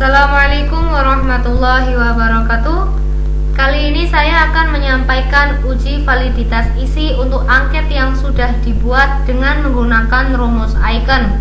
Assalamualaikum warahmatullahi wabarakatuh. Kali ini saya akan menyampaikan uji validitas isi untuk angket yang sudah dibuat dengan menggunakan rumus Eigen.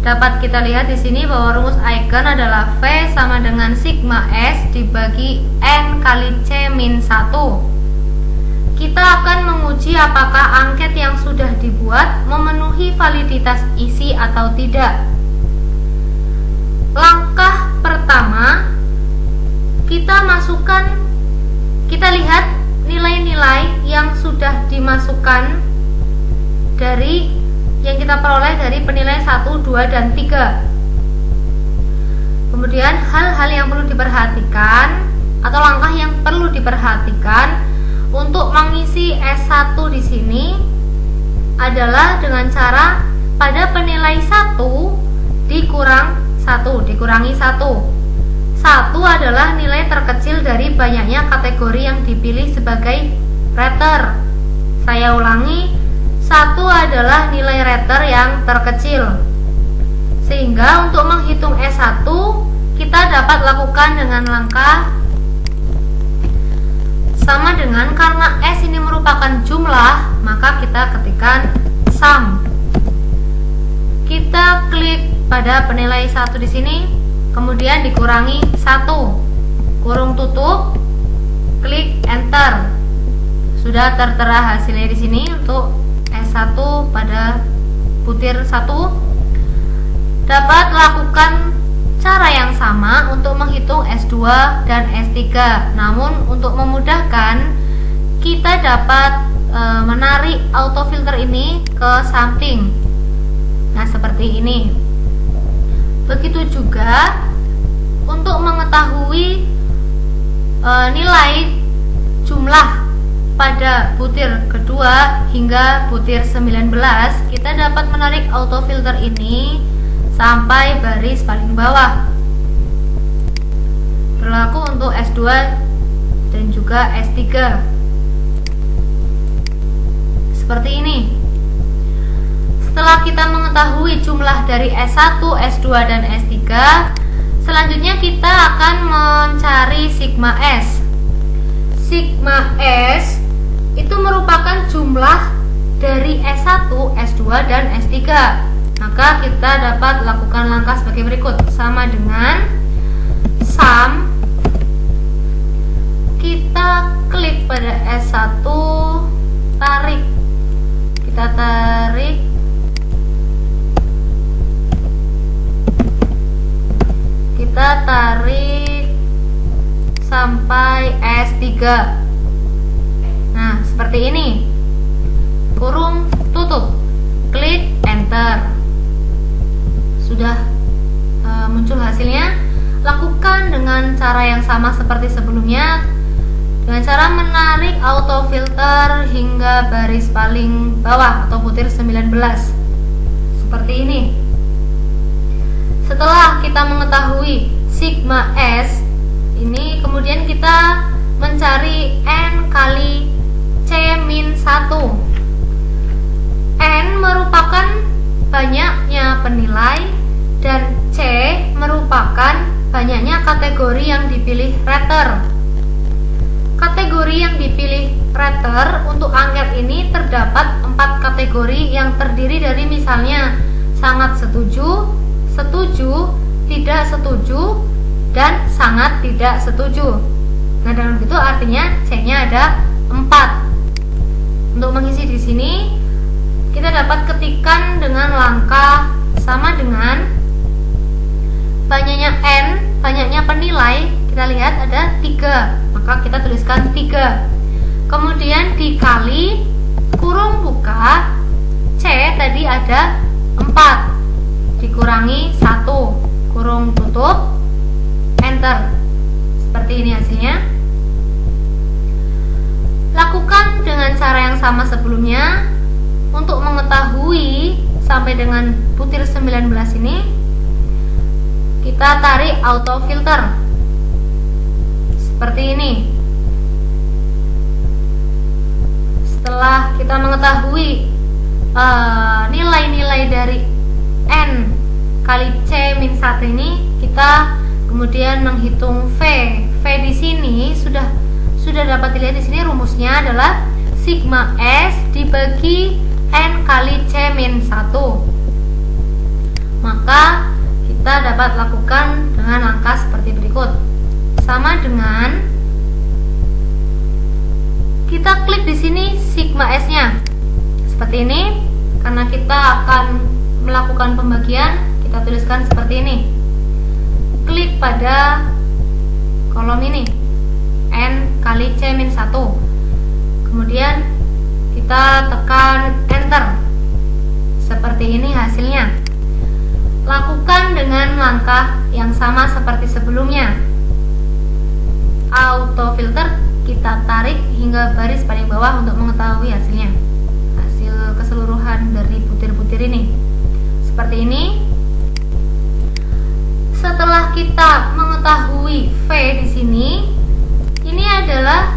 Dapat kita lihat di sini bahwa rumus Eigen adalah V sama dengan sigma S dibagi N kali C min 1. Kita akan menguji apakah angket yang sudah dibuat memenuhi validitas isi atau tidak. Langkah pertama, kita lihat nilai-nilai yang sudah dimasukkan dari yang kita peroleh dari penilaian 1, 2, dan 3. Kemudian hal-hal yang perlu diperhatikan atau langkah yang perlu diperhatikan untuk mengisi S1 di sini adalah dengan cara pada penilai 1 dikurangi 1 adalah nilai terkecil dari banyaknya kategori yang dipilih sebagai rater. Saya ulangi, 1 adalah nilai rater yang terkecil. Sehingga untuk menghitung S1 kita dapat lakukan dengan langkah sama dengan, karena S ini merupakan jumlah, maka kita ketikkan sum. Kita klik pada penilai 1 di sini, kemudian dikurangi 1, kurung tutup, klik enter. Sudah tertera hasilnya di sini untuk S1 pada butir 1. Dapat lakukan cara yang sama untuk menghitung S2 dan S3. Namun untuk memudahkan, kita dapat menarik autofilter ini ke samping. Nah, seperti ini. Begitu juga untuk mengetahui nilai jumlah pada butir kedua hingga butir 19, kita dapat menarik autofilter ini sampai baris paling bawah. Berlaku untuk S2 dan juga S3. Seperti ini. Setelah kita mengetahui jumlah dari S1, S2, dan S3, selanjutnya kita akan mencari sigma S. Sigma S itu merupakan jumlah dari S1, S2, dan S3. Maka kita dapat lakukan langkah sebagai berikut. Sama dengan sum, kita klik pada S1, tarik. Kita tarik sampai S3. Nah, seperti ini. Kurung tutup, klik enter. Sudah muncul hasilnya. Lakukan dengan cara yang sama seperti sebelumnya, dengan cara menarik autofilter hingga baris paling bawah atau butir 19. Seperti ini. Setelah kita mengetahui sigma S ini, kemudian kita mencari N kali C min 1. N merupakan banyaknya penilai dan C merupakan banyaknya kategori yang dipilih rater. Kategori yang dipilih rater untuk angket ini terdapat 4 kategori yang terdiri dari misalnya sangat setuju, setuju, tidak setuju, dan sangat tidak setuju. Nah, dengan begitu artinya C-nya ada 4. Untuk mengisi di sini kita dapat ketikkan dengan langkah sama dengan banyaknya N, banyaknya penilai, kita lihat ada 3, maka kita tuliskan 3. Kemudian dikali kurung buka C tadi ada 4, dikurangi 1, kurung tutup, enter. Seperti ini hasilnya. Lakukan dengan cara yang sama sebelumnya. Untuk mengetahui sampai dengan butir 19 ini, kita tarik autofilter seperti ini. Setelah kita mengetahui nilai-nilai dari N kali C min 1 ini, kita kemudian menghitung V. V di sini sudah dapat dilihat di sini rumusnya adalah sigma S dibagi N kali C min 1. Maka kita dapat lakukan dengan langkah seperti berikut. Sama dengan kita klik di sini sigma S-nya. Seperti ini. Karena kita akan melakukan pembagian, kita tuliskan seperti ini. Klik pada kolom ini N kali C min 1. Kemudian kita tekan enter. Seperti ini hasilnya. Lakukan dengan langkah yang sama seperti sebelumnya. Auto filter kita tarik hingga baris paling bawah untuk mengetahui hasilnya. Hasil keseluruhan dari butir-butir ini. Seperti ini. Setelah kita mengetahui V di sini, ini adalah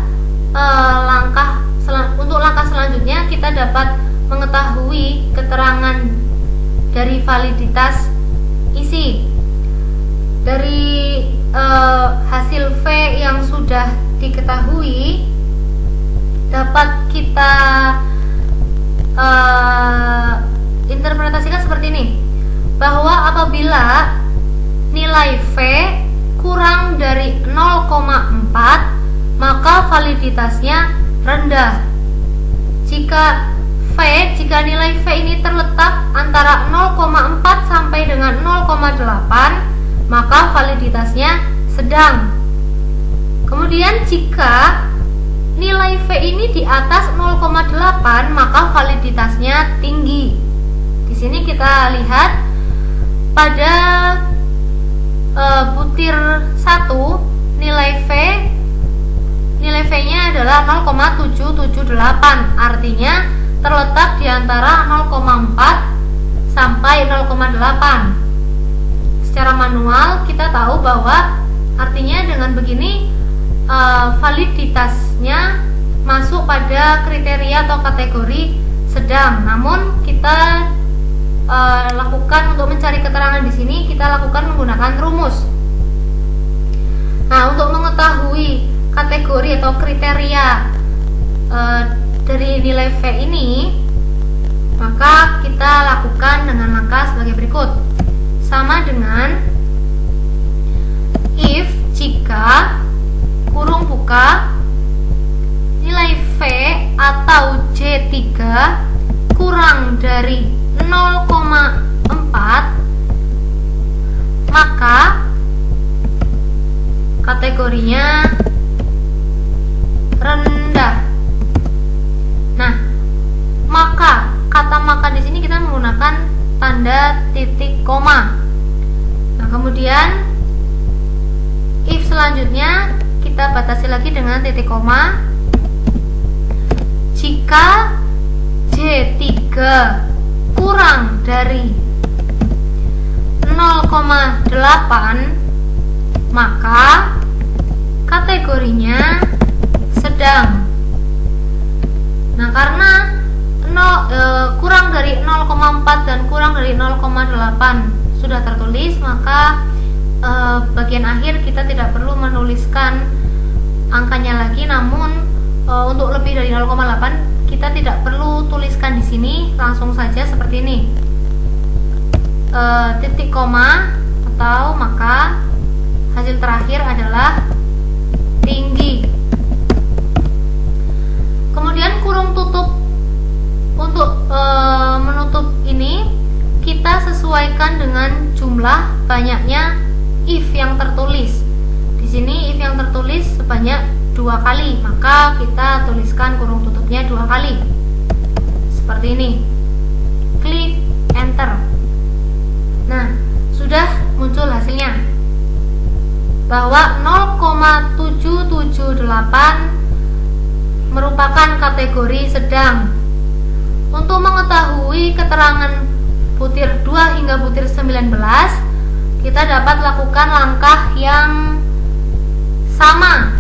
untuk langkah selanjutnya kita dapat mengetahui keterangan dari validitas isi. Dari hasil V yang sudah diketahui dapat kita interpretasikan seperti ini, bahwa apabila nilai V kurang dari 0,4 maka validitasnya rendah. Jika nilai V ini terletak antara 0,4 sampai dengan 0,8 maka validitasnya sedang. Kemudian jika nilai V ini di atas 0,8 maka validitasnya tinggi. Di sini kita lihat pada butir 1 nilai V-nya adalah 0,778, artinya terletak di antara 0,4 sampai 0,8. Secara manual kita tahu bahwa artinya dengan begini validitasnya masuk pada kriteria atau kategori sedang. Namun kita lakukan untuk mencari keterangan di sini, kita lakukan menggunakan rumus. Nah, untuk mengetahui kategori atau kriteria dari nilai V ini, maka kita lakukan dengan langkah sebagai berikut. Sama dengan if jika kurung buka nilai V atau J3 kurang dari 0,4 maka kategorinya rendah. Nah, kata maka di sini kita menggunakan tanda titik koma. Nah, kemudian if selanjutnya kita batasi lagi dengan titik koma. Jika J3 kurang dari 0,8 maka kategorinya sedang. Nah, karena kurang dari 0,4 dan kurang dari 0,8 sudah tertulis, maka bagian akhir kita tidak perlu menuliskan angkanya lagi. Namun untuk lebih dari 0,8 kita tidak perlu tuliskan di sini, langsung saja seperti ini. Titik koma atau maka hasil terakhir adalah tinggi. Kemudian kurung tutup. Untuk menutup ini kita sesuaikan dengan jumlah banyaknya if yang tertulis. Di sini if yang tertulis sebanyak 2 kali, maka kita tuliskan kurung tutupnya 2 kali. Seperti ini. Klik enter. Nah, sudah muncul hasilnya bahwa 0,778 merupakan kategori sedang. Untuk mengetahui keterangan butir 2 hingga butir 19, kita dapat lakukan langkah yang sama,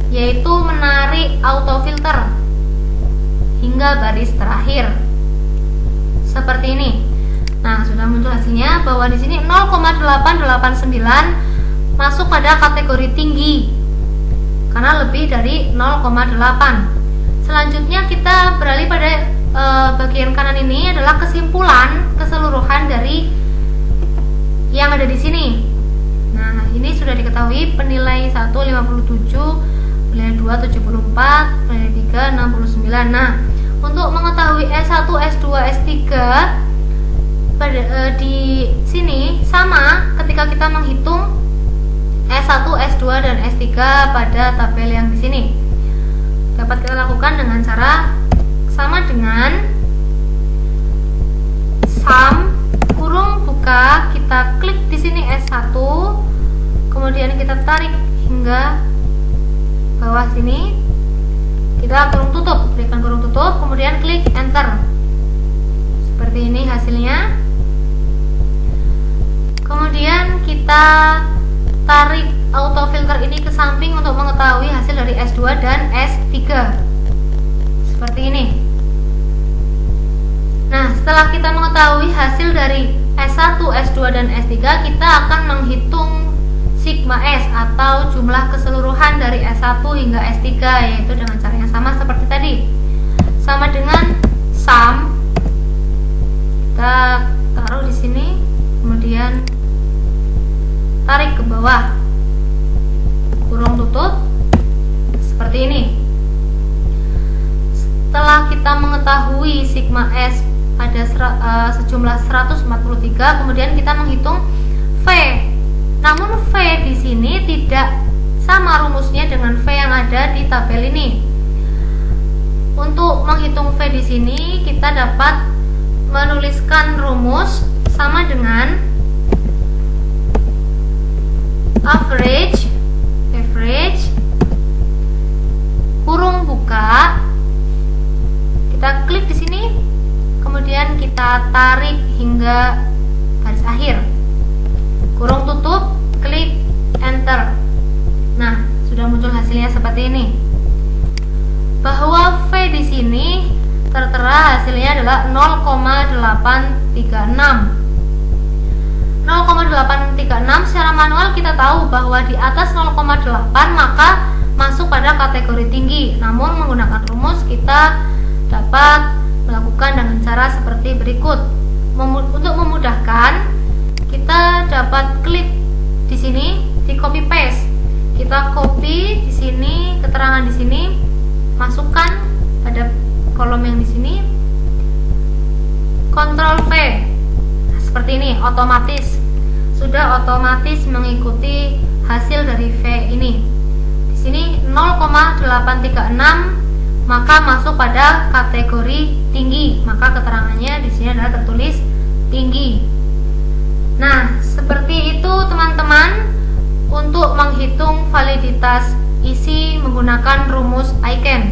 yaitu menarik autofilter hingga baris terakhir. Seperti ini. Nah, sudah muncul hasilnya bahwa di sini 0,889 masuk pada kategori tinggi karena lebih dari 0,8. Selanjutnya kita beralih pada bagian kanan ini adalah kesimpulan keseluruhan dari yang ada di sini. Nah, ini sudah diketahui penilai 1 57, penilai 2 74, penilai 3 69. Nah, untuk mengetahui S1, S2, S3 di sini sama ketika kita menghitung S1, S2 dan S3 pada tabel yang di sini. Dapat kita lakukan dengan cara sama dengan sum kurung buka, kita klik di sini S1, kemudian kita tarik hingga bawah sini, kita kurung tutup, berikan kurung tutup, kemudian klik enter. Seperti ini hasilnya. Kemudian kita tarik autofilter ini ke samping untuk mengetahui hasil dari S2 dan S3. Seperti ini. Nah, setelah kita mengetahui hasil dari S1, S2 dan S3, kita akan menghitung sigma S atau jumlah keseluruhan dari S1 hingga S3, yaitu dengan cara yang sama seperti tadi. Sama dengan sum, kita taruh di sini, kemudian tarik ke bawah, kurung tutup, seperti ini. Setelah kita mengetahui sigma S pada sejumlah 143, kemudian kita menghitung V. Namun V di sini tidak sama rumusnya dengan V yang ada di tabel ini. Untuk menghitung V di sini kita dapat menuliskan rumus sama dengan average kurung buka, kita klik di sini, kemudian kita tarik hingga garis akhir, kurung tutup, klik enter. Nah, sudah muncul hasilnya seperti ini. Bahwa V di sini tertera hasilnya adalah 0,836. 0,836 secara manual kita tahu bahwa di atas 0,8 maka masuk pada kategori tinggi. Namun menggunakan rumus kita dapat melakukan dengan cara seperti berikut. Untuk memudahkan, kita dapat klik di sini, di copy paste. Kita copy di sini, keterangan di sini, masukkan pada kolom yang di sini. Ctrl V. Seperti ini, otomatis sudah otomatis mengikuti hasil dari V ini. Di sini 0,836 maka masuk pada kategori tinggi, maka keterangannya di sini adalah tertulis tinggi. Nah, seperti itu teman-teman untuk menghitung validitas isi menggunakan rumus ICANN.